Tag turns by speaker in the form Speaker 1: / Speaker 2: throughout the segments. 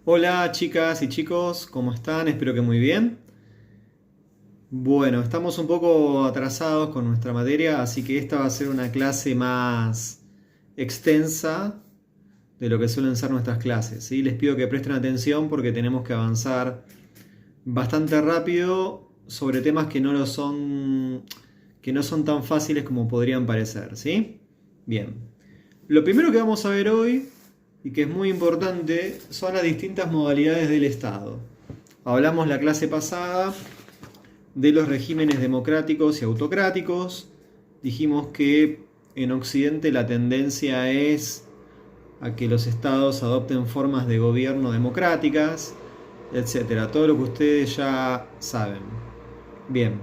Speaker 1: Hola chicas y chicos, ¿cómo están? Espero que muy bien. Bueno, estamos un poco atrasados con nuestra materia, así que esta va a ser una clase más extensa de lo que suelen ser nuestras clases, ¿sí? Les pido que presten atención porque tenemos que avanzar bastante rápido sobre temas que no son tan fáciles como podrían parecer, ¿sí? Bien. Lo primero que vamos a ver hoy, y que es muy importante, son las distintas modalidades del Estado. Hablamos la clase pasada de los regímenes democráticos y autocráticos. Dijimos que en Occidente la tendencia es a que los estados adopten formas de gobierno democráticas, etcétera. Todo lo que ustedes ya saben. Bien.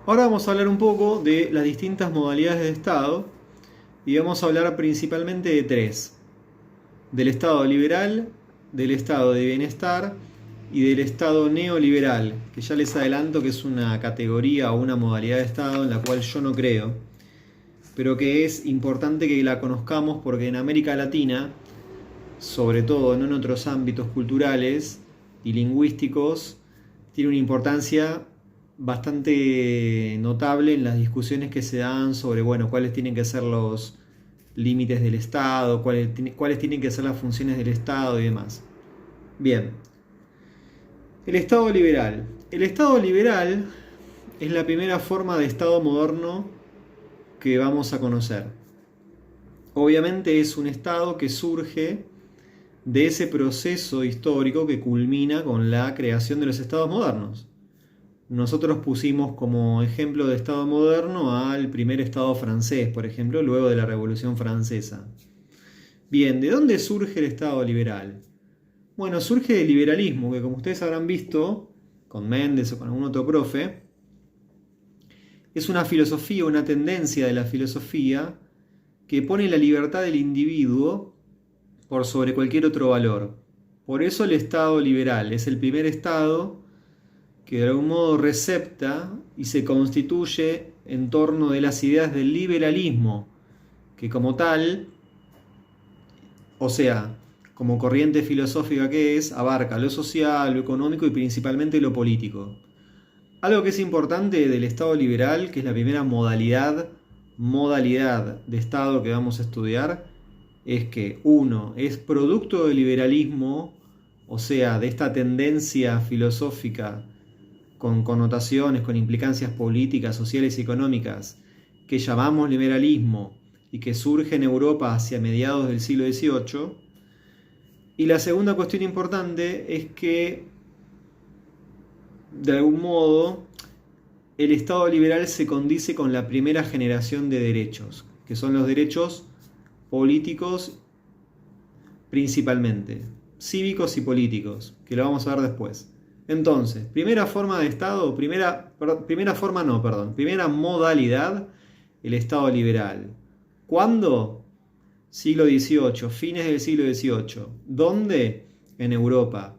Speaker 1: Ahora vamos a hablar un poco de las distintas modalidades de Estado y vamos a hablar principalmente de tres. Del Estado liberal, del Estado de bienestar y del Estado neoliberal, que ya les adelanto que es una categoría o una modalidad de Estado en la cual yo no creo, pero que es importante que la conozcamos porque en América Latina, sobre todo no en otros ámbitos culturales y lingüísticos, tiene una importancia bastante notable en las discusiones que se dan sobre, bueno, cuáles tienen que ser los límites del Estado, cuáles tienen que ser las funciones del Estado y demás. Bien, el Estado liberal. El Estado liberal es la primera forma de Estado moderno que vamos a conocer. Obviamente es un Estado que surge de ese proceso histórico que culmina con la creación de los Estados modernos. Nosotros pusimos como ejemplo de Estado moderno al primer Estado francés, por ejemplo, luego de la Revolución Francesa. Bien, ¿de dónde surge el Estado liberal? Bueno, surge del liberalismo, que como ustedes habrán visto, con Méndez o con algún otro profe, es una filosofía, una tendencia de la filosofía que pone la libertad del individuo por sobre cualquier otro valor. Por eso el Estado liberal es el primer Estado que de algún modo recepta y se constituye en torno de las ideas del liberalismo, que como tal, o sea, como corriente filosófica que es, abarca lo social, lo económico y principalmente lo político. Algo que es importante del Estado liberal, que es la primera modalidad de Estado que vamos a estudiar, es que uno es producto del liberalismo, o sea, de esta tendencia filosófica con connotaciones, con implicancias políticas, sociales y económicas, que llamamos liberalismo y que surge en Europa hacia mediados del siglo XVIII. Y la segunda cuestión importante es que, de algún modo, el Estado liberal se condice con la primera generación de derechos, que son los derechos políticos principalmente, cívicos y políticos, que lo vamos a ver después. Entonces, primera forma de Estado, primera modalidad, el Estado liberal. ¿Cuándo? Siglo XVIII, fines del siglo XVIII. ¿Dónde? En Europa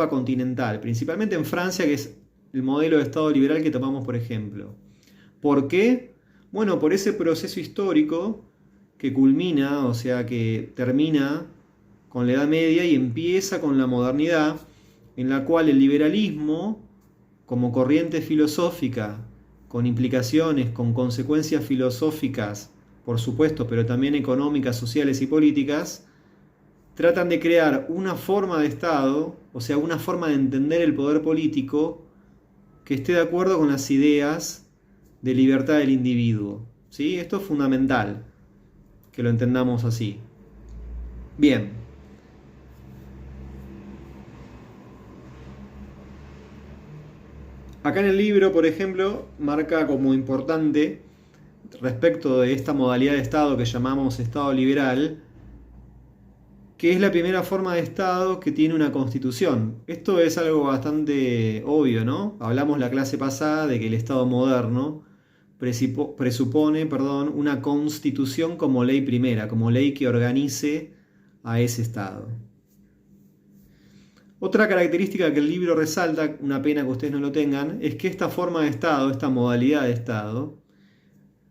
Speaker 1: continental, principalmente en Francia, que es el modelo de Estado liberal que tomamos por ejemplo. ¿Por qué? Bueno, por ese proceso histórico que culmina, o sea, que termina con la Edad Media y empieza con la modernidad, en la cual el liberalismo, como corriente filosófica, con implicaciones, con consecuencias filosóficas, por supuesto, pero también económicas, sociales y políticas, tratan de crear una forma de Estado, o sea, una forma de entender el poder político que esté de acuerdo con las ideas de libertad del individuo. ¿Sí? Esto es fundamental, que lo entendamos así. Bien. Acá en el libro, por ejemplo, marca como importante respecto de esta modalidad de Estado que llamamos Estado liberal, que es la primera forma de Estado que tiene una constitución. Esto es algo bastante obvio, ¿no? Hablamos la clase pasada de que el Estado moderno presupone, una constitución como ley primera, como ley que organice a ese Estado. Otra característica que el libro resalta, una pena que ustedes no lo tengan, es que esta forma de Estado, esta modalidad de Estado,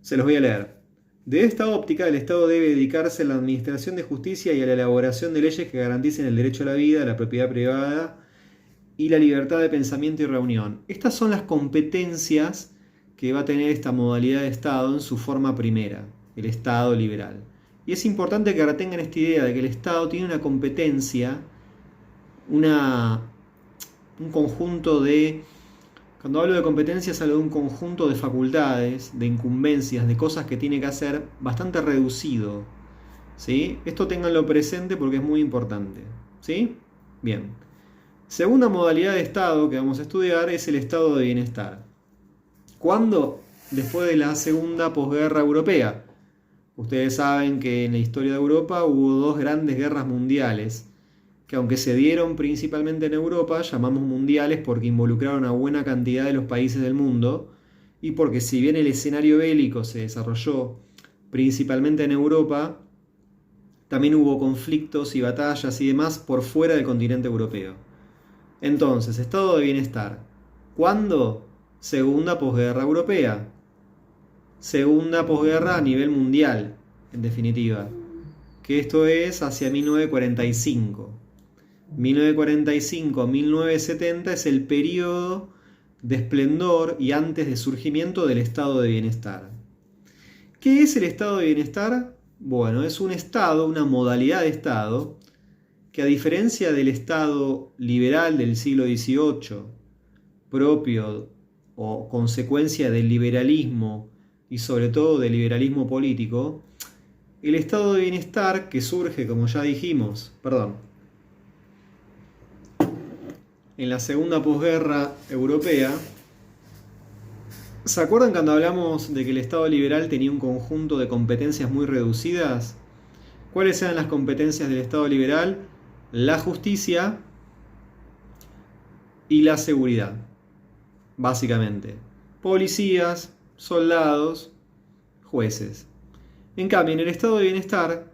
Speaker 1: se los voy a leer. De esta óptica, el Estado debe dedicarse a la administración de justicia y a la elaboración de leyes que garanticen el derecho a la vida, a la propiedad privada y la libertad de pensamiento y reunión. Estas son las competencias que va a tener esta modalidad de Estado en su forma primera, el Estado liberal. Y es importante que retengan esta idea de que el Estado tiene una competencia, un conjunto de... Cuando hablo de competencias hablo de un conjunto de facultades, de incumbencias, de cosas que tiene que hacer bastante reducido. ¿Sí? Esto ténganlo presente porque es muy importante. ¿Sí? Bien. Segunda modalidad de Estado que vamos a estudiar es el Estado de bienestar. ¿Cuándo? Después de la segunda posguerra europea. Ustedes saben que en la historia de Europa hubo dos grandes guerras mundiales, que aunque se dieron principalmente en Europa, llamamos mundiales porque involucraron a buena cantidad de los países del mundo, y porque si bien el escenario bélico se desarrolló principalmente en Europa, también hubo conflictos y batallas y demás por fuera del continente europeo. Entonces, estado de bienestar. ¿Cuándo? Segunda posguerra europea. Segunda posguerra a nivel mundial, en definitiva. Que esto es hacia 1945. 1945-1970 es el periodo de esplendor y antes de surgimiento del estado de bienestar. ¿Qué es el estado de bienestar? Bueno, es un estado, una modalidad de estado, que a diferencia del estado liberal del siglo XVIII, propio o consecuencia del liberalismo y sobre todo del liberalismo político, el estado de bienestar que surge, como ya dijimos, en la segunda posguerra europea. ¿Se acuerdan cuando hablamos de que el Estado liberal tenía un conjunto de competencias muy reducidas? ¿Cuáles eran las competencias del Estado liberal? La justicia y la seguridad, básicamente. Policías, soldados, jueces. En cambio, en el Estado de bienestar,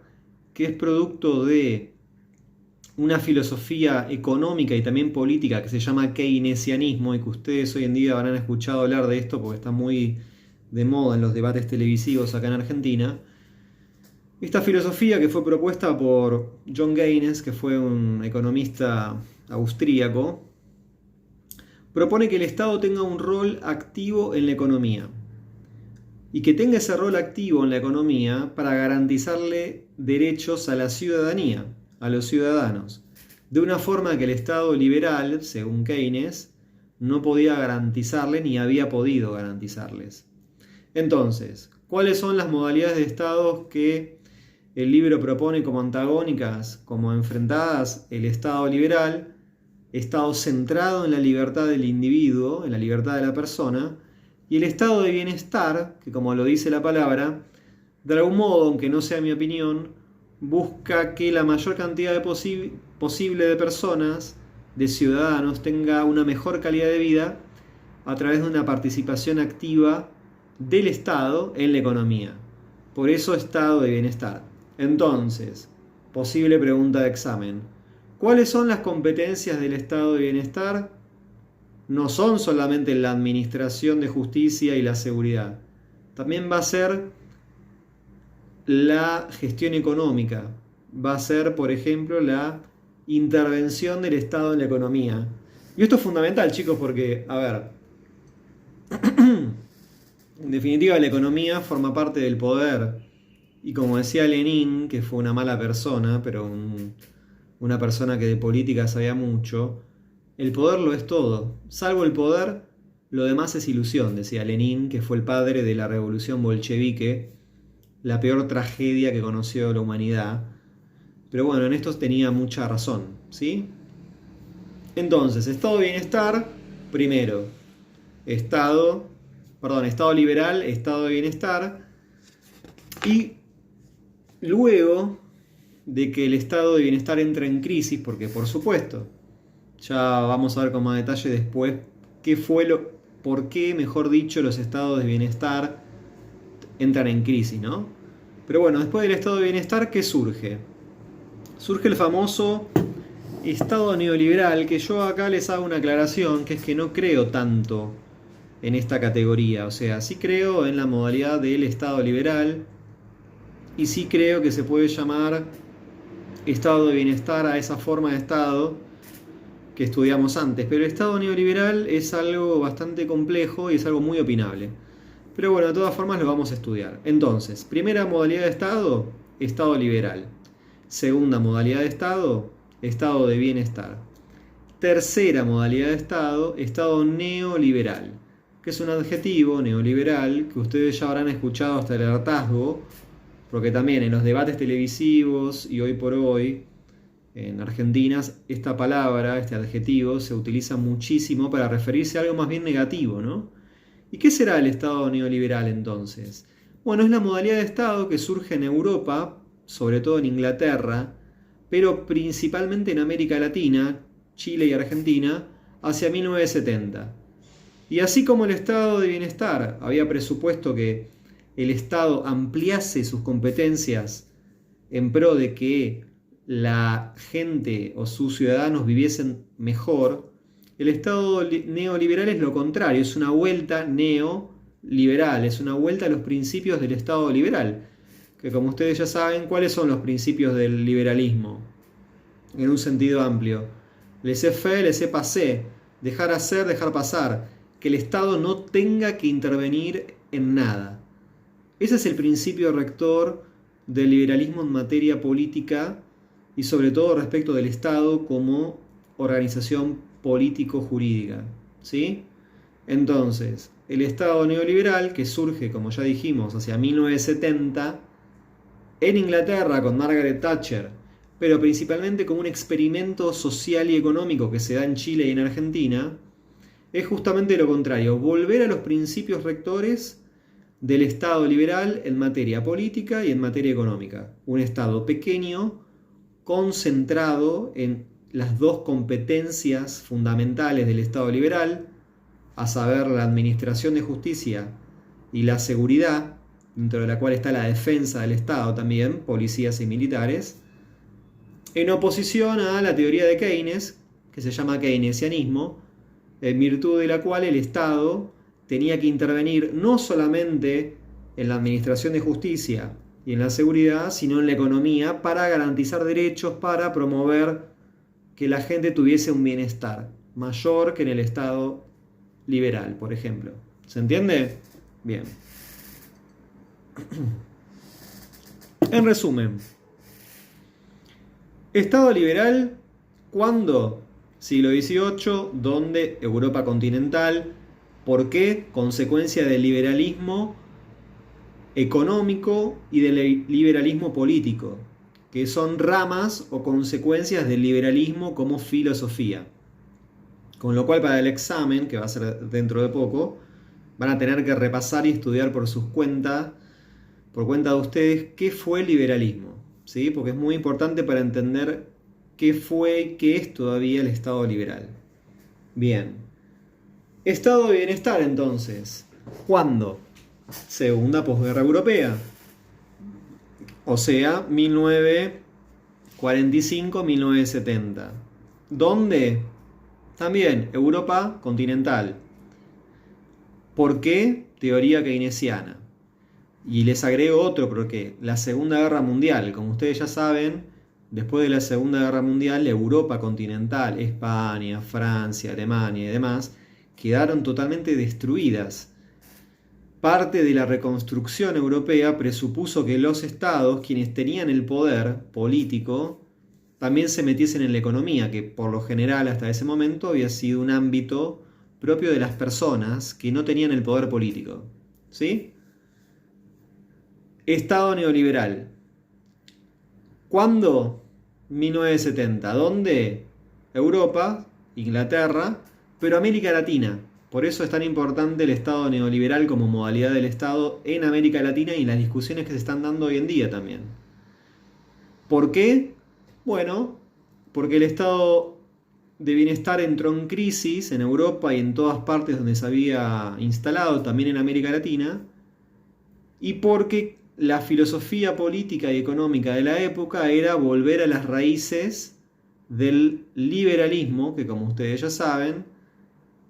Speaker 1: que es producto de una filosofía económica y también política que se llama keynesianismo, y que ustedes hoy en día habrán escuchado hablar de esto porque está muy de moda en los debates televisivos acá en Argentina. Esta filosofía, que fue propuesta por John Keynes, que fue un economista austríaco, propone que el Estado tenga un rol activo en la economía y que tenga ese rol activo en la economía para garantizarle derechos a la ciudadanía, a los ciudadanos, de una forma que el Estado liberal, según Keynes, no podía garantizarle ni había podido garantizarles. Entonces, ¿cuáles son las modalidades de Estado que el libro propone como antagónicas, como enfrentadas? El Estado liberal, Estado centrado en la libertad del individuo, en la libertad de la persona, y el Estado de bienestar, que como lo dice la palabra, de algún modo, aunque no sea mi opinión, busca que la mayor cantidad posible de personas, de ciudadanos, tenga una mejor calidad de vida a través de una participación activa del Estado en la economía. Por eso estado de bienestar. Entonces, posible pregunta de examen. ¿Cuáles son las competencias del estado de bienestar? No son solamente la administración de justicia y la seguridad. También va a ser la gestión económica. Va a ser, por ejemplo, la intervención del Estado en la economía. Y esto es fundamental, chicos, porque, a ver, en definitiva la economía forma parte del poder. Y como decía Lenin, que fue una mala persona, pero una persona que de política sabía mucho, el poder lo es todo. Salvo el poder, lo demás es ilusión, decía Lenin, que fue el padre de la revolución bolchevique, la peor tragedia que conoció la humanidad. Pero bueno, en esto tenía mucha razón, ¿sí? Entonces, estado de bienestar, primero. Estado liberal, estado de bienestar. Y luego de que el estado de bienestar entra en crisis, porque por supuesto, ya vamos a ver con más detalle después por qué, mejor dicho, los estados de bienestar entran en crisis, ¿no? Pero bueno, después del estado de bienestar, ¿qué surge? Surge el famoso estado neoliberal, que yo acá les hago una aclaración, que es que no creo tanto en esta categoría. O sea, sí creo en la modalidad del estado liberal, y sí creo que se puede llamar estado de bienestar a esa forma de estado que estudiamos antes. Pero el estado neoliberal es algo bastante complejo y es algo muy opinable. Pero bueno, de todas formas lo vamos a estudiar. Entonces, primera modalidad de estado, estado liberal. Segunda modalidad de estado, estado de bienestar. Tercera modalidad de estado, estado neoliberal, que es un adjetivo neoliberal que ustedes ya habrán escuchado hasta el hartazgo, porque también en los debates televisivos y hoy por hoy en Argentina esta palabra, este adjetivo, se utiliza muchísimo para referirse a algo más bien negativo, ¿no? ¿Y qué será el Estado neoliberal entonces? Bueno, es la modalidad de Estado que surge en Europa, sobre todo en Inglaterra, pero principalmente en América Latina, Chile y Argentina, hacia 1970. Y así como el Estado de bienestar había presupuesto que el Estado ampliase sus competencias en pro de que la gente o sus ciudadanos viviesen mejor, el Estado neoliberal es lo contrario, es una vuelta neoliberal, es una vuelta a los principios del Estado liberal, que como ustedes ya saben, ¿cuáles son los principios del liberalismo? En un sentido amplio. Laissez-faire, laissez-passer, dejar hacer, dejar pasar, que el Estado no tenga que intervenir en nada. Ese es el principio rector del liberalismo en materia política y sobre todo respecto del Estado como organización político-jurídica, ¿sí? Entonces, el Estado neoliberal, que surge, como ya dijimos, hacia 1970, en Inglaterra con Margaret Thatcher, pero principalmente como un experimento social y económico que se da en Chile y en Argentina, es justamente lo contrario, volver a los principios rectores del Estado liberal en materia política y en materia económica. Un Estado pequeño, concentrado en las dos competencias fundamentales del Estado liberal, a saber, la administración de justicia y la seguridad, dentro de la cual está la defensa del Estado también, policías y militares, en oposición a la teoría de Keynes, que se llama keynesianismo, en virtud de la cual el Estado tenía que intervenir no solamente en la administración de justicia y en la seguridad, sino en la economía para garantizar derechos, para promover que la gente tuviese un bienestar mayor que en el Estado liberal, por ejemplo. ¿Se entiende? Bien. En resumen, Estado liberal, ¿cuándo? Siglo XVIII, ¿dónde? Europa continental. ¿Por qué? Consecuencia del liberalismo económico y del liberalismo político, que son ramas o consecuencias del liberalismo como filosofía. Con lo cual, para el examen, que va a ser dentro de poco, van a tener que repasar y estudiar por cuenta de ustedes, qué fue el liberalismo, ¿sí? Porque es muy importante para entender qué fue y qué es todavía el Estado liberal. Bien. Estado de bienestar, entonces. ¿Cuándo? Segunda posguerra europea. O sea, 1945-1970. ¿Dónde? También Europa continental. ¿Por qué? Teoría keynesiana. Y les agrego otro porque la Segunda Guerra Mundial, como ustedes ya saben, después de la Segunda Guerra Mundial, Europa continental, España, Francia, Alemania y demás, quedaron totalmente destruidas. Parte de la reconstrucción europea presupuso que los estados, quienes tenían el poder político, también se metiesen en la economía, que por lo general hasta ese momento había sido un ámbito propio de las personas que no tenían el poder político. ¿Sí? Estado neoliberal. ¿Cuándo? 1970. ¿Dónde? Europa, Inglaterra, pero América Latina. Por eso es tan importante el Estado neoliberal como modalidad del Estado en América Latina y las discusiones que se están dando hoy en día también. ¿Por qué? Bueno, porque el Estado de bienestar entró en crisis en Europa y en todas partes donde se había instalado, también en América Latina, y porque la filosofía política y económica de la época era volver a las raíces del liberalismo, que como ustedes ya saben,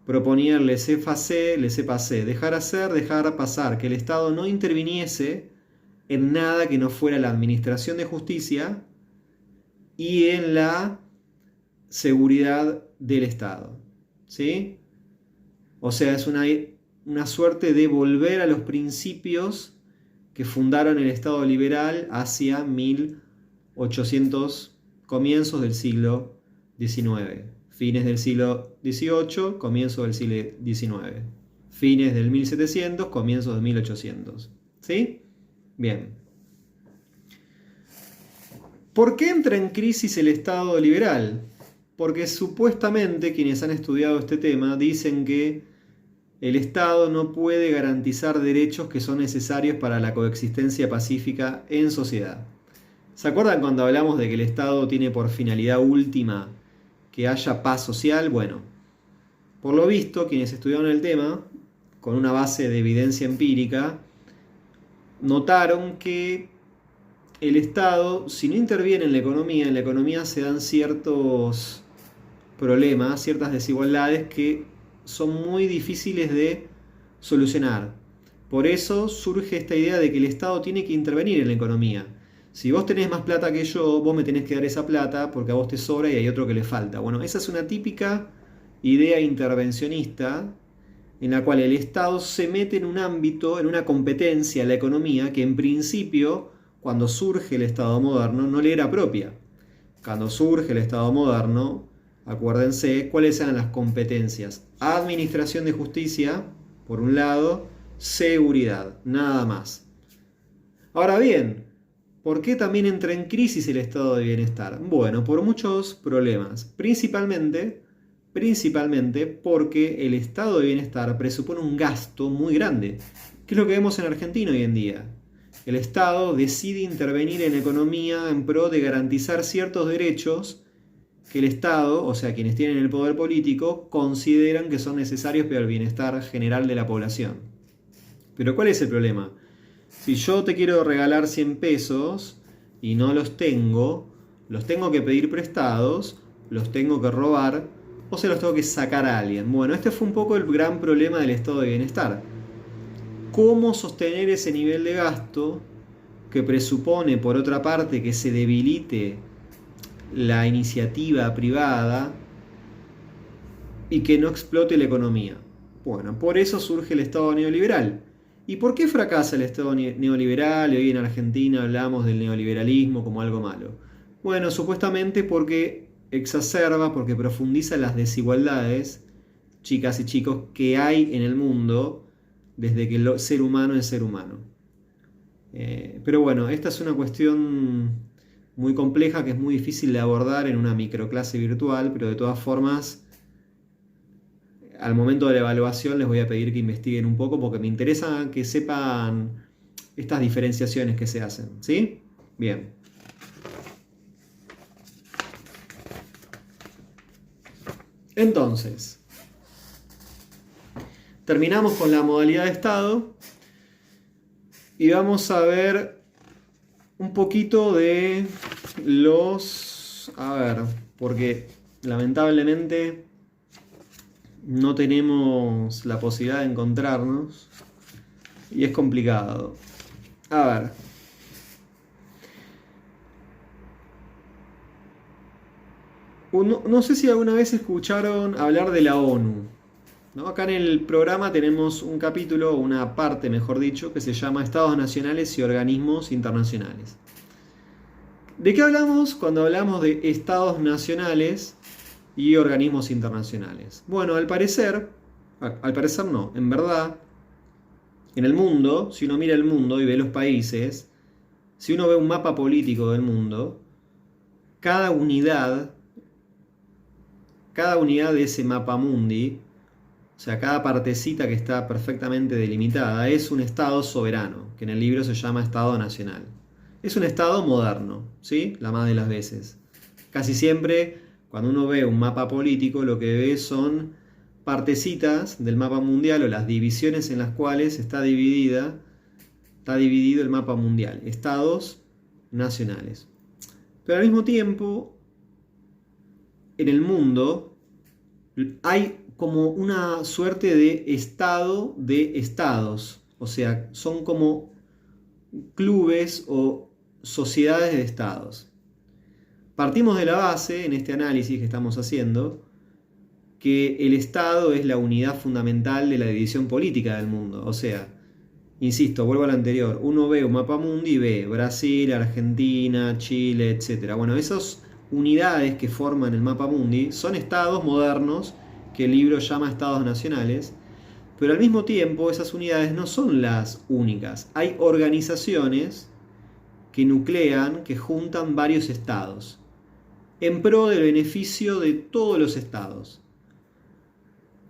Speaker 1: proponía el laissez-faire, laissez-passer, dejar hacer, dejar pasar, que el Estado no interviniese en nada que no fuera la administración de justicia y en la seguridad del Estado. ¿Sí? O sea, es una suerte de volver a los principios que fundaron el Estado liberal hacia 1800, comienzos del siglo XIX, fines del siglo XVIII, comienzo del siglo XIX, fines del 1700, comienzos del 1800. ¿Sí? Bien. ¿Por qué entra en crisis el Estado liberal? Porque supuestamente quienes han estudiado este tema dicen que el Estado no puede garantizar derechos que son necesarios para la coexistencia pacífica en sociedad. ¿Se acuerdan cuando hablamos de que el Estado tiene por finalidad última que haya paz social? Bueno, por lo visto, quienes estudiaron el tema, con una base de evidencia empírica, notaron que el Estado, si no interviene en la economía se dan ciertos problemas, ciertas desigualdades que son muy difíciles de solucionar. Por eso surge esta idea de que el Estado tiene que intervenir en la economía. Si vos tenés más plata que yo, vos me tenés que dar esa plata porque a vos te sobra y hay otro que le falta. Bueno, esa es una típica idea intervencionista en la cual el Estado se mete en un ámbito, en una competencia, la economía, que en principio, cuando surge el Estado moderno, no le era propia. Cuando surge el Estado moderno, acuérdense cuáles eran las competencias. Administración de justicia, por un lado, seguridad, nada más. Ahora bien, ¿por qué también entra en crisis el estado de bienestar? Bueno, por muchos problemas, principalmente porque el estado de bienestar presupone un gasto muy grande, que es lo que vemos en Argentina hoy en día. El Estado decide intervenir en la economía en pro de garantizar ciertos derechos que el Estado, o sea, quienes tienen el poder político, consideran que son necesarios para el bienestar general de la población. Pero ¿cuál es el problema? Si yo te quiero regalar 100 pesos y no los tengo que pedir prestados, los tengo que robar o se los tengo que sacar a alguien. Bueno, este fue un poco el gran problema del estado de bienestar. ¿Cómo sostener ese nivel de gasto que presupone, por otra parte, que se debilite la iniciativa privada y que no explote la economía? Bueno, por eso surge el Estado neoliberal. ¿Y por qué fracasa el Estado neoliberal? Y hoy en Argentina hablamos del neoliberalismo como algo malo. Bueno, supuestamente porque exacerba, porque profundiza las desigualdades, chicas y chicos, que hay en el mundo desde que el ser humano es ser humano. Pero bueno, esta es una cuestión muy compleja que es muy difícil de abordar en una microclase virtual, pero de todas formas, al momento de la evaluación les voy a pedir que investiguen un poco porque me interesa que sepan estas diferenciaciones que se hacen. ¿Sí? Bien. Entonces, terminamos con la modalidad de estado y vamos a ver un poquito de los... A ver, porque lamentablemente no tenemos la posibilidad de encontrarnos y es complicado. A ver. No sé si alguna vez escucharon hablar de la ONU, ¿no? Acá en el programa tenemos un capítulo, una parte mejor dicho, que se llama Estados Nacionales y Organismos Internacionales. ¿De qué hablamos cuando hablamos de Estados Nacionales y organismos internacionales? Bueno, al parecer no, en verdad, en el mundo, si uno mira el mundo y ve los países, si uno ve un mapa político del mundo, cada unidad de ese mapa mundi, o sea, cada partecita que está perfectamente delimitada, es un Estado soberano, que en el libro se llama Estado Nacional. Es un Estado moderno, ¿sí? La más de las veces. Casi siempre, cuando uno ve un mapa político, lo que ve son partecitas del mapa mundial o las divisiones en las cuales está dividido el mapa mundial. Estados nacionales. Pero al mismo tiempo, en el mundo hay como una suerte de estado de estados. O sea, son como clubes o sociedades de estados. Partimos de la base, en este análisis que estamos haciendo, que el Estado es la unidad fundamental de la división política del mundo. O sea, insisto, vuelvo al anterior, uno ve un mapa mundi y ve Brasil, Argentina, Chile, etc. Bueno, esas unidades que forman el mapa mundi son estados modernos, que el libro llama estados nacionales, pero al mismo tiempo esas unidades no son las únicas. Hay organizaciones que nuclean, que juntan varios estados, en pro del beneficio de todos los estados.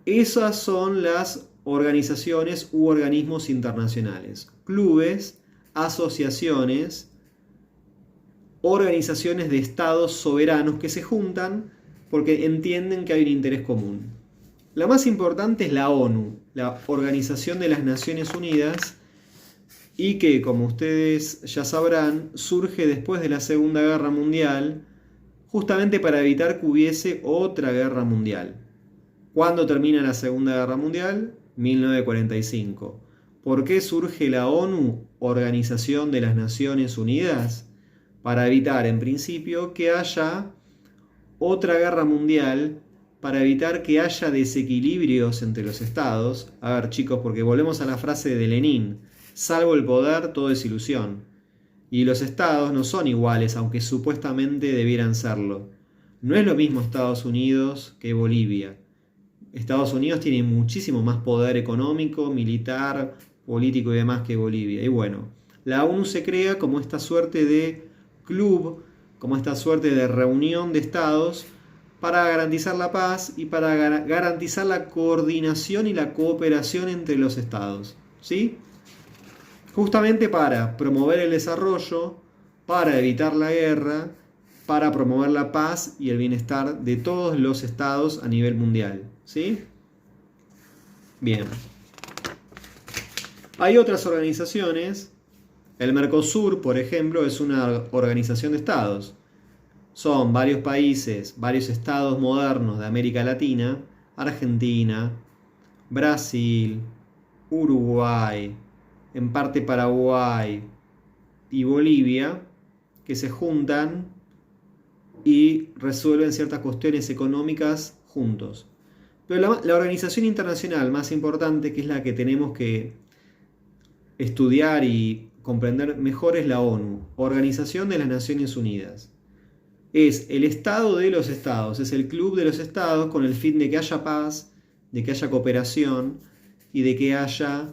Speaker 1: Esas son las organizaciones u organismos internacionales, clubes, asociaciones, organizaciones de estados soberanos que se juntan porque entienden que hay un interés común. La más importante es la ONU, la Organización de las Naciones Unidas, y que, como ustedes ya sabrán, surge después de la Segunda Guerra Mundial, justamente para evitar que hubiese otra guerra mundial. ¿Cuándo termina la Segunda Guerra Mundial? 1945. ¿Por qué surge la ONU, Organización de las Naciones Unidas? Para evitar, en principio, que haya otra guerra mundial, para evitar que haya desequilibrios entre los estados. A ver, chicos, porque volvemos a la frase de Lenin: salvo el poder, todo es ilusión. Y los estados no son iguales, aunque supuestamente debieran serlo. No es lo mismo Estados Unidos que Bolivia. Estados Unidos tiene muchísimo más poder económico, militar, político y demás que Bolivia. Y bueno, la ONU se crea como esta suerte de club, como esta suerte de reunión de estados para garantizar la paz y para garantizar la coordinación y la cooperación entre los estados. ¿Sí? Justamente para promover el desarrollo, para evitar la guerra, para promover la paz y el bienestar de todos los estados a nivel mundial. ¿Sí? Bien. Hay otras organizaciones. El Mercosur, por ejemplo, es una organización de estados. Son varios países, varios estados modernos de América Latina, Argentina, Brasil, Uruguay, en parte Paraguay y Bolivia, que se juntan y resuelven ciertas cuestiones económicas juntos. Pero la organización internacional más importante, que es la que tenemos que estudiar y comprender mejor, es la ONU, Organización de las Naciones Unidas. Es el estado de los estados, es el club de los estados con el fin de que haya paz, de que haya cooperación y de que haya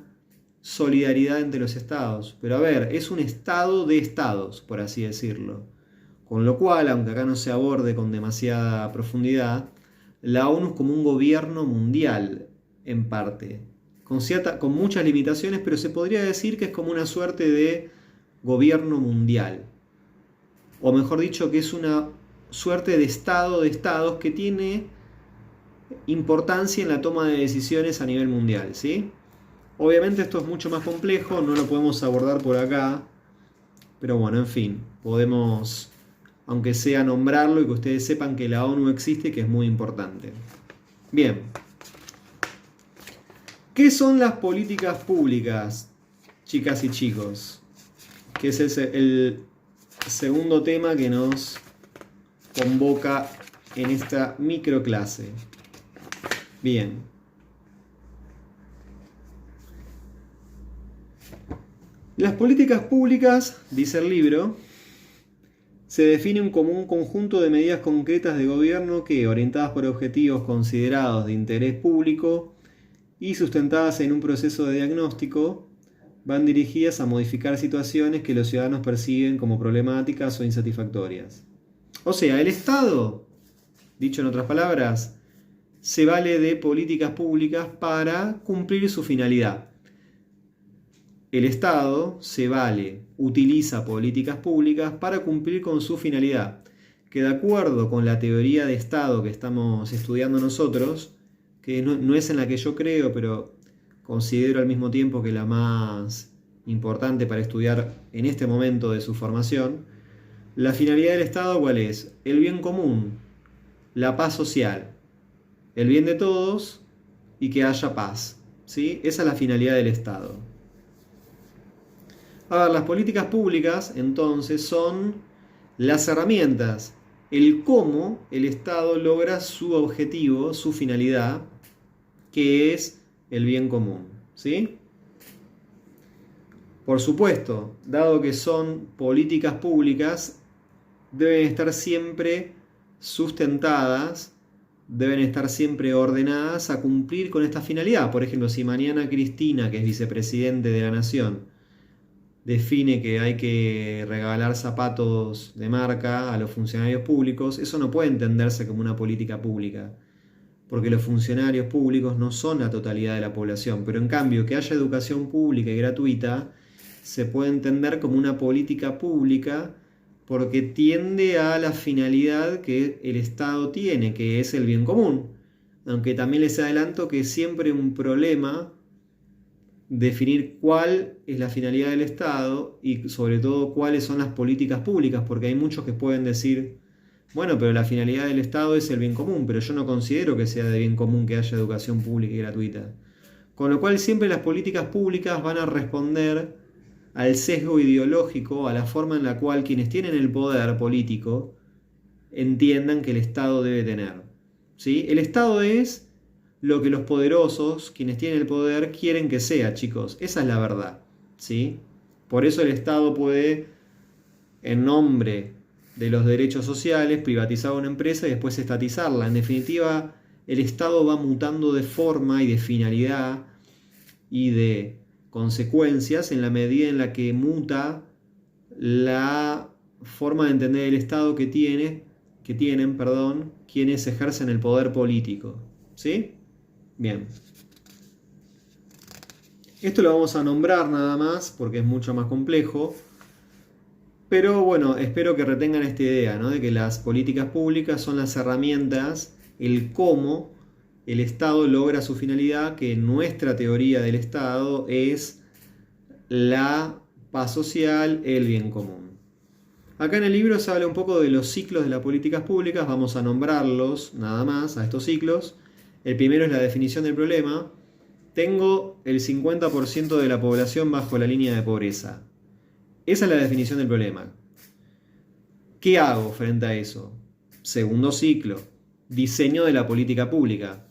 Speaker 1: solidaridad entre los estados. Pero a ver, es un estado de estados, por así decirlo. Con lo cual, aunque acá no se aborde con demasiada profundidad, la ONU es como un gobierno mundial, en parte, con muchas limitaciones, pero se podría decir que es como una suerte de gobierno mundial. O mejor dicho, que es una suerte de estado de estados que tiene importancia en la toma de decisiones a nivel mundial, ¿sí? Obviamente esto es mucho más complejo, no lo podemos abordar por acá, pero bueno, en fin, podemos, aunque sea, nombrarlo y que ustedes sepan que la ONU existe, que es muy importante. Bien. ¿Qué son las políticas públicas, chicas y chicos? Que es el segundo tema que nos convoca en esta microclase. Bien. Las políticas públicas, dice el libro, se definen como un conjunto de medidas concretas de gobierno que, orientadas por objetivos considerados de interés público y sustentadas en un proceso de diagnóstico, van dirigidas a modificar situaciones que los ciudadanos perciben como problemáticas o insatisfactorias. O sea, el Estado, dicho en otras palabras, se vale de políticas públicas para cumplir su finalidad. El Estado utiliza políticas públicas para cumplir con su finalidad, que de acuerdo con la teoría de Estado que estamos estudiando nosotros, que no es en la que yo creo, pero considero al mismo tiempo que la más importante para estudiar en este momento de su formación, la finalidad del Estado, ¿cuál es? El bien común, la paz social, el bien de todos y que haya paz, ¿sí? Esa es la finalidad del Estado. A ver, las políticas públicas entonces son las herramientas, el cómo el Estado logra su objetivo, su finalidad, que es el bien común, ¿sí? Por supuesto, dado que son políticas públicas, deben estar siempre sustentadas, deben estar siempre ordenadas a cumplir con esta finalidad. Por ejemplo, si mañana Cristina, que es vicepresidente de la Nación, define que hay que regalar zapatos de marca a los funcionarios públicos, eso no puede entenderse como una política pública, porque los funcionarios públicos no son la totalidad de la población, pero en cambio que haya educación pública y gratuita se puede entender como una política pública porque tiende a la finalidad que el Estado tiene, que es el bien común. Aunque también les adelanto que es siempre un problema definir cuál es la finalidad del Estado y sobre todo cuáles son las políticas públicas, porque hay muchos que pueden decir, bueno, pero la finalidad del Estado es el bien común, pero yo no considero que sea de bien común que haya educación pública y gratuita. Con lo cual siempre las políticas públicas van a responder al sesgo ideológico, a la forma en la cual quienes tienen el poder político entiendan que el Estado debe tener. ¿Sí? El Estado es lo que los poderosos, quienes tienen el poder, quieren que sea, chicos. Esa es la verdad. ¿Sí? Por eso el Estado puede, en nombre de los derechos sociales, privatizar una empresa y después estatizarla. En definitiva, el Estado va mutando de forma y de finalidad y de consecuencias en la medida en la que muta la forma de entender el Estado que tienen, quienes ejercen el poder político. ¿Sí? Bien. Esto lo vamos a nombrar nada más porque es mucho más complejo. Pero bueno, espero que retengan esta idea, ¿no? De que las políticas públicas son las herramientas, el cómo el Estado logra su finalidad, que nuestra teoría del Estado es la paz social, el bien común. Acá en el libro se habla un poco de los ciclos de las políticas públicas, vamos a nombrarlos nada más a estos ciclos. El primero es la definición del problema. Tengo el 50% de la población bajo la línea de pobreza. Esa es la definición del problema. ¿Qué hago frente a eso? Segundo ciclo, diseño de la política pública.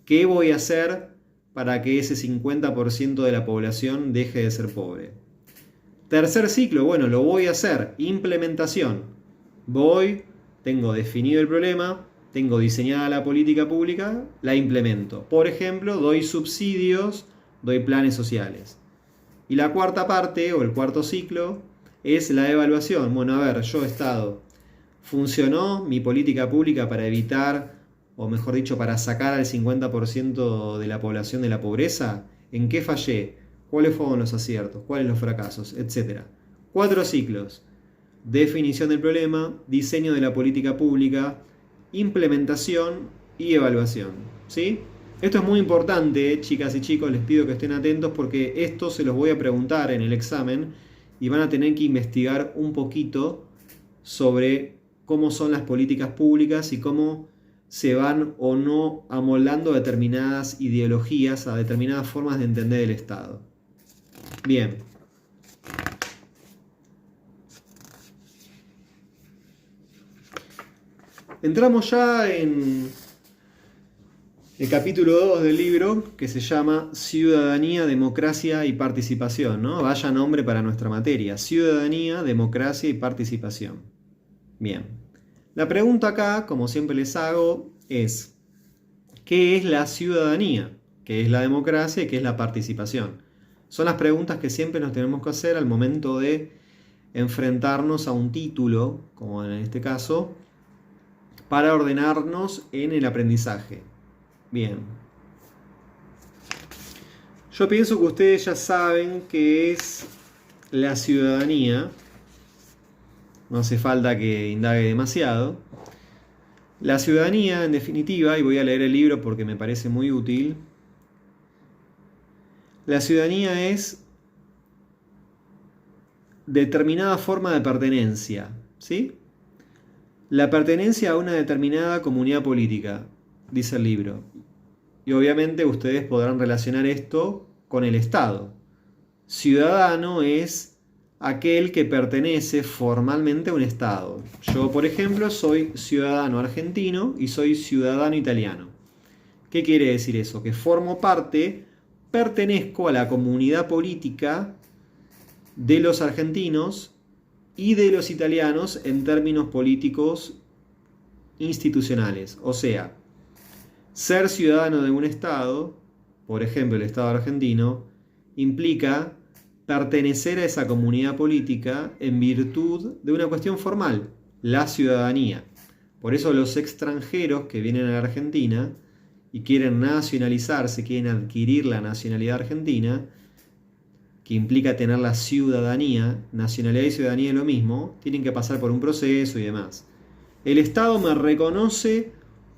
Speaker 1: ¿Qué voy a hacer para que ese 50% de la población deje de ser pobre? Tercer ciclo, bueno, lo voy a hacer. Implementación. Tengo definido el problema, tengo diseñada la política pública, la implemento. Por ejemplo, doy subsidios, doy planes sociales. Y la cuarta parte, o el cuarto ciclo, es la evaluación. Bueno, a ver, yo Estado, ¿funcionó mi política pública para evitar, o mejor dicho, para sacar al 50% de la población de la pobreza? ¿En qué fallé? ¿Cuáles fueron los aciertos? ¿Cuáles los fracasos? Etcétera. 4 ciclos. Definición del problema, diseño de la política pública, implementación y evaluación. ¿Sí? Esto es muy importante, chicas y chicos, les pido que estén atentos porque esto se los voy a preguntar en el examen y van a tener que investigar un poquito sobre cómo son las políticas públicas y cómo se van o no amoldando a determinadas ideologías, a determinadas formas de entender el Estado. Bien. Entramos ya en el capítulo 2 del libro, que se llama Ciudadanía, Democracia y Participación, ¿no? Vaya nombre para nuestra materia. Ciudadanía, Democracia y Participación. Bien. La pregunta acá, como siempre les hago, es ¿qué es la ciudadanía? ¿Qué es la democracia y qué es la participación? Son las preguntas que siempre nos tenemos que hacer al momento de enfrentarnos a un título, como en este caso, para ordenarnos en el aprendizaje. Bien. Yo pienso que ustedes ya saben qué es la ciudadanía. No hace falta que indague demasiado. La ciudadanía, en definitiva, y voy a leer el libro porque me parece muy útil, la ciudadanía es determinada forma de pertenencia, ¿sí? La pertenencia a una determinada comunidad política, dice el libro. Y obviamente ustedes podrán relacionar esto con el Estado. ciudadano es aquel que pertenece formalmente a un Estado. Yo, por ejemplo, soy ciudadano argentino y soy ciudadano italiano. ¿Qué quiere decir eso? Que formo parte, pertenezco a la comunidad política de los argentinos y de los italianos en términos políticos institucionales. O sea, ser ciudadano de un Estado, por ejemplo el Estado argentino, implica pertenecer a esa comunidad política en virtud de una cuestión formal, la ciudadanía. Por eso los extranjeros que vienen a la Argentina y quieren nacionalizarse, quieren adquirir la nacionalidad argentina, que implica tener la ciudadanía, nacionalidad y ciudadanía es lo mismo, tienen que pasar por un proceso y demás. El Estado me reconoce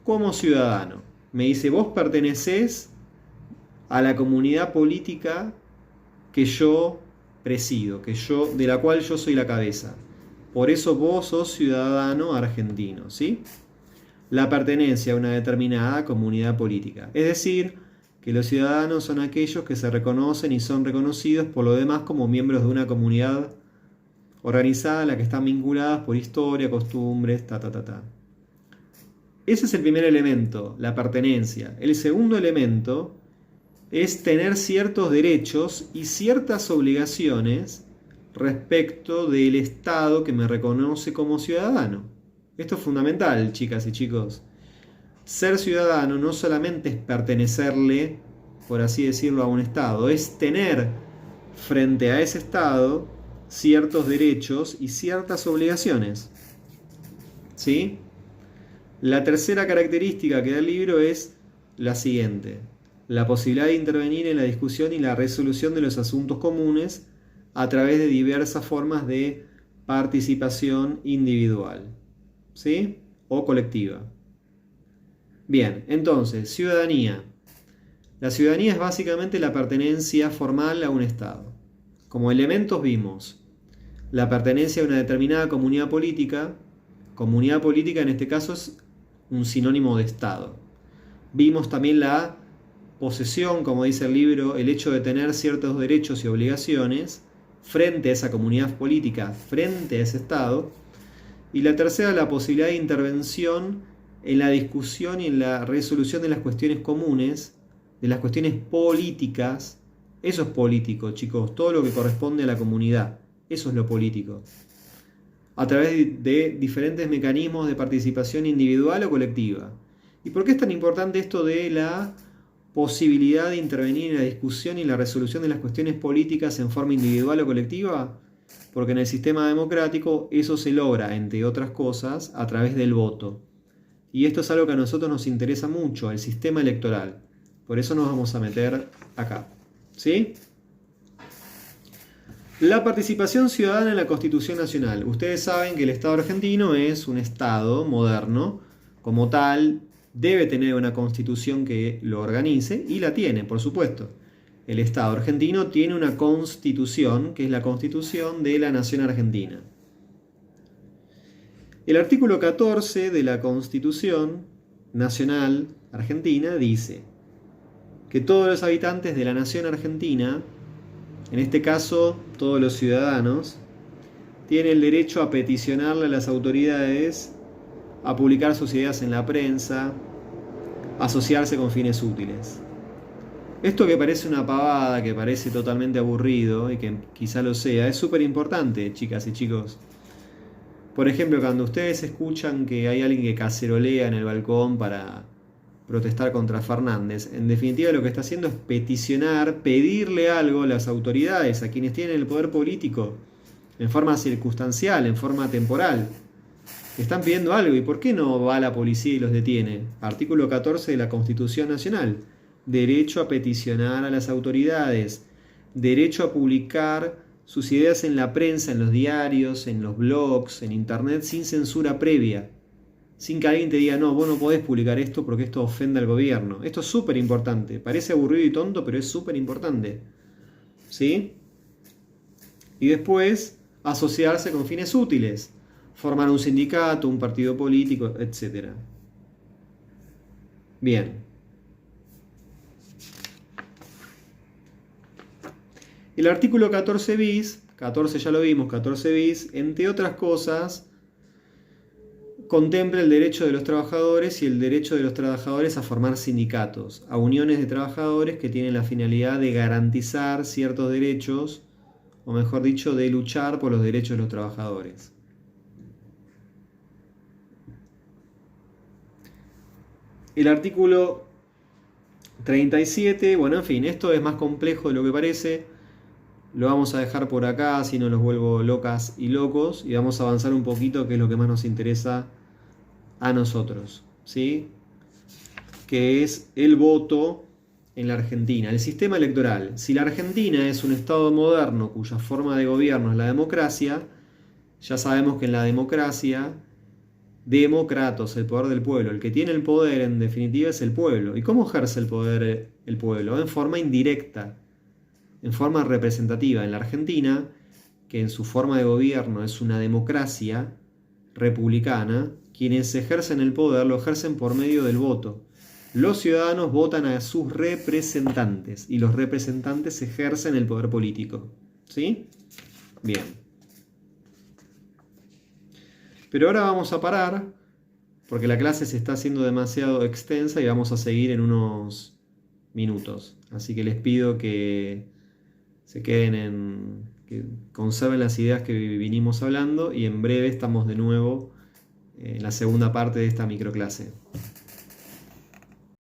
Speaker 1: como ciudadano. Me dice, vos pertenecés a la comunidad política que yo presido, de la cual yo soy la cabeza. Por eso vos sos ciudadano argentino, ¿sí? La pertenencia a una determinada comunidad política. Es decir, que los ciudadanos son aquellos que se reconocen y son reconocidos por lo demás como miembros de una comunidad organizada a la que están vinculadas por historia, costumbres, ta. Ese es el primer elemento, la pertenencia. El segundo elemento es tener ciertos derechos y ciertas obligaciones respecto del Estado que me reconoce como ciudadano. Esto es fundamental, chicas y chicos. Ser ciudadano no solamente es pertenecerle, por así decirlo, a un Estado, es tener frente a ese Estado ciertos derechos y ciertas obligaciones. ¿Sí? La tercera característica que da el libro es la siguiente: la posibilidad de intervenir en la discusión y la resolución de los asuntos comunes a través de diversas formas de participación individual, ¿sí? O colectiva. Bien, entonces, ciudadanía. La ciudadanía es básicamente la pertenencia formal a un Estado. Como elementos vimos la pertenencia a una determinada comunidad política. Comunidad política en este caso es un sinónimo de Estado. Vimos también la posesión, como dice el libro, el hecho de tener ciertos derechos y obligaciones frente a esa comunidad política, frente a ese Estado. Y la tercera, la posibilidad de intervención en la discusión y en la resolución de las cuestiones comunes, de las cuestiones políticas. Eso es político, chicos, todo lo que corresponde a la comunidad, eso es lo político. A través de diferentes mecanismos de participación individual o colectiva. ¿Y por qué es tan importante esto de la posibilidad de intervenir en la discusión y la resolución de las cuestiones políticas en forma individual o colectiva? Porque en el sistema democrático eso se logra, entre otras cosas, a través del voto. Y esto es algo que a nosotros nos interesa mucho, el sistema electoral. Por eso nos vamos a meter acá. ¿Sí? La participación ciudadana en la Constitución Nacional. Ustedes saben que el Estado argentino es un Estado moderno. Como tal, debe tener una Constitución que lo organice, y la tiene, por supuesto. El Estado argentino tiene una Constitución, que es la Constitución de la Nación Argentina. El artículo 14 de la Constitución Nacional Argentina dice que todos los habitantes de la Nación Argentina, en este caso todos los ciudadanos, tienen el derecho a peticionarle a las autoridades, a publicar sus ideas en la prensa, a asociarse con fines útiles. Esto que parece una pavada, que parece totalmente aburrido y que quizá lo sea, es súper importante, chicas y chicos. Por ejemplo, cuando ustedes escuchan que hay alguien que cacerolea en el balcón para protestar contra Fernández, en definitiva lo que está haciendo es peticionar, pedirle algo a las autoridades, a quienes tienen el poder político, en forma circunstancial, en forma temporal. Están pidiendo algo, ¿y por qué no va la policía y los detiene? Artículo 14 de la Constitución Nacional. Derecho a peticionar a las autoridades, derecho a publicar sus ideas en la prensa, en los diarios, en los blogs, en internet, sin censura previa. Sin que alguien te diga, no, vos no podés publicar esto porque esto ofende al gobierno. Esto es súper importante. Parece aburrido y tonto, pero es súper importante. ¿Sí? Y después, asociarse con fines útiles. Formar un sindicato, un partido político, etc. Bien. El artículo 14 bis, 14 ya lo vimos, 14 bis, entre otras cosas, contempla el derecho de los trabajadores y el derecho de los trabajadores a formar sindicatos, a uniones de trabajadores que tienen la finalidad de garantizar ciertos derechos, o mejor dicho, de luchar por los derechos de los trabajadores. El artículo 37, bueno, en fin, esto es más complejo de lo que parece. Lo vamos a dejar por acá, si no los vuelvo locas y locos, y vamos a avanzar un poquito, que es lo que más nos interesa a nosotros, ¿sí? Que es el voto en la Argentina, el sistema electoral. Si la Argentina es un Estado moderno cuya forma de gobierno es la democracia, ya sabemos que en la democracia, democratos, el poder del pueblo, el que tiene el poder en definitiva es el pueblo. ¿Y cómo ejerce el poder el pueblo? En forma indirecta, en forma representativa. En la Argentina, que en su forma de gobierno es una democracia republicana, quienes ejercen el poder lo ejercen por medio del voto. Los ciudadanos votan a sus representantes y los representantes ejercen el poder político. ¿Sí? Bien. Pero ahora vamos a parar porque la clase se está haciendo demasiado extensa y vamos a seguir en unos minutos. Así que les pido que se queden que conserven las ideas que vinimos hablando y en breve estamos de nuevo en la segunda parte de esta microclase.